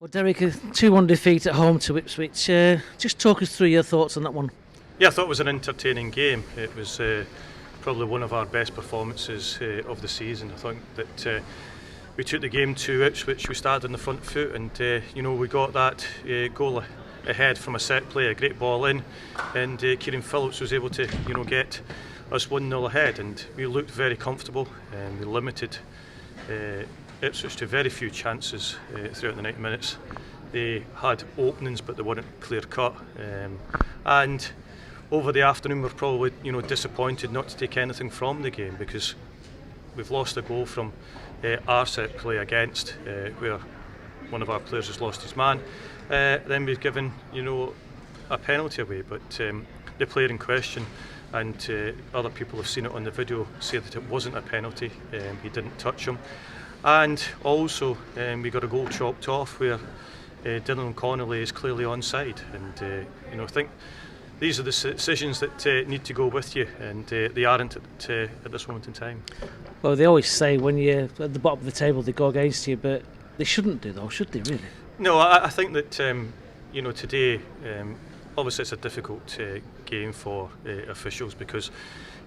Well, Derek, a 2-1 defeat at home to Ipswich. Just talk us through your thoughts on that one. Yeah, I thought it was an entertaining game. It was probably one of our best performances of the season. I think that we took the game to Ipswich. We started on the front foot, and we got that goal ahead from a set play, a great ball in, and Kieran Phillips was able to get us 1-0 ahead, and we looked very comfortable, and we limited Ipswich to very few chances throughout the 90 minutes. They had openings, but they weren't clear cut. And over the afternoon, we're probably disappointed not to take anything from the game, because we've lost a goal from our set play against, where one of our players has lost his man. Then we've given a penalty away, but the player in question, and other people have seen it on the video, say that it wasn't a penalty. He didn't touch him. And also we got a goal chopped off where Dylan Connolly is clearly onside, and I think these are the decisions that need to go with you, and they aren't at this moment in time. Well, they always say when you're at the bottom of the table they go against you, but they shouldn't do though, should they really? No, I think that today obviously it's a difficult game for officials, because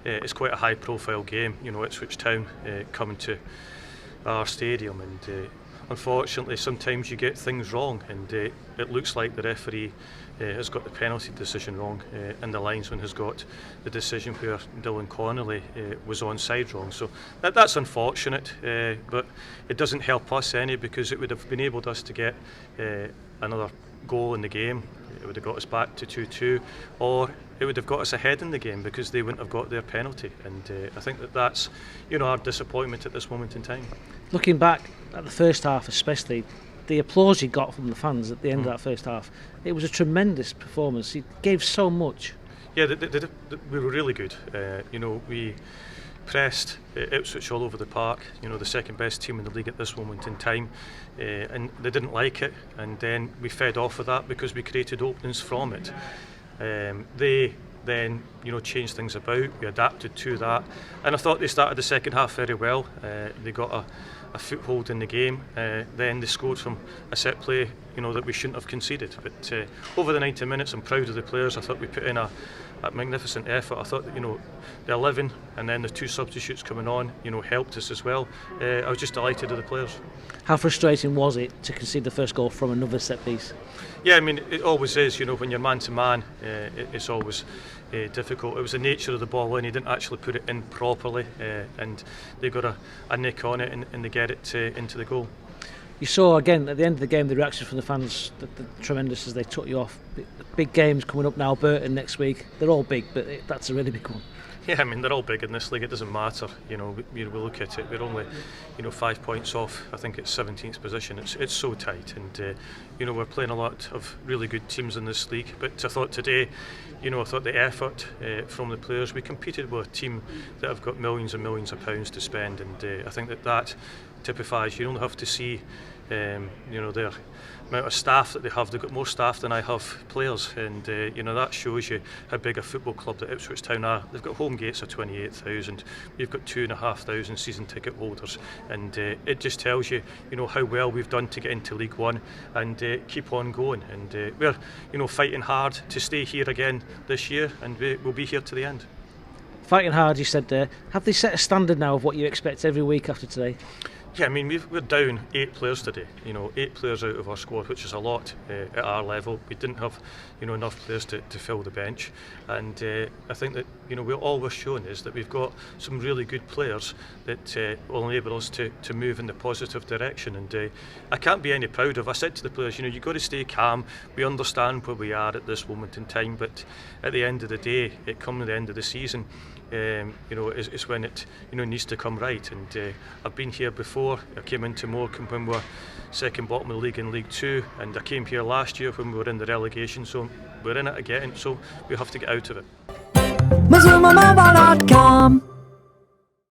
it's quite a high profile game. Ipswich Town coming to our stadium, and unfortunately sometimes you get things wrong, and it looks like the referee has got the penalty decision wrong, and the linesman has got the decision where Dylan Connolly was onside wrong. So that's unfortunate, but it doesn't help us any, because it would have enabled us to get another goal in the game. It would have got us back to 2-2, or it would have got us ahead in the game, because they wouldn't have got their penalty. And I think that's our disappointment at this moment in time. Looking back at the first half especially, the applause you got from the fans at the end of that first half, it was a tremendous performance. He gave so much. Yeah, we were really good. We pressed Ipswich all over the park, the second best team in the league at this moment in time, and they didn't like it, and then we fed off of that because we created openings from it. They then changed things about, we adapted to that, and I thought they started the second half very well. They got a foothold in the game, then they scored from a set play that we shouldn't have conceded. But over the 90 minutes, I'm proud of the players. I thought we put in a magnificent effort. I thought the 11 and then the two substitutes coming on helped us as well. I was just delighted with the players. How frustrating was it to concede the first goal from another set piece? Yeah, I mean, it always is. When you're man to man, it's always difficult. It was the nature of the ball in. He didn't actually put it in properly, and they got a nick on it, and they get it into the goal. You saw again at the end of the game the reaction from the fans, the tremendous as they took you off. Big games coming up now, Burton next week. They're all big, but that's a really big one. Yeah, I mean, they're all big in this league. It doesn't matter. We look at it. We're only 5 points off. I think it's 17th position. It's so tight, and we're playing a lot of really good teams in this league. But I thought today, I thought the effort from the players. We competed with a team that have got millions and millions of pounds to spend, and I think that typifies. You don't have to see their amount of staff that they have. They've got more staff than I have players, and that shows you how big a football club that Ipswich Town are. They've got home gates of 28,000. We've got 2,500 season ticket holders, and it just tells you how well we've done to get into League One and keep on going. And we're fighting hard to stay here again this year, and we'll be here to the end. Fighting hard, you said there. Have they set a standard now of what you expect every week after today? Yeah, I mean, we're down 8 players today. 8 players out of our squad, which is a lot at our level. We didn't have enough players to fill the bench, and I think that all we're showing is that we've got some really good players that will enable us to move in the positive direction. And I can't be any prouder. I said to the players, you've got to stay calm. We understand where we are at this moment in time, but at the end of the day, it comes at the end of the season. Is when it needs to come right, and I've been here before. I came into Morecambe when we were second bottom of the league in League 2, and I came here last year when we were in the relegation zone. We're in it again, so we have to get out of it.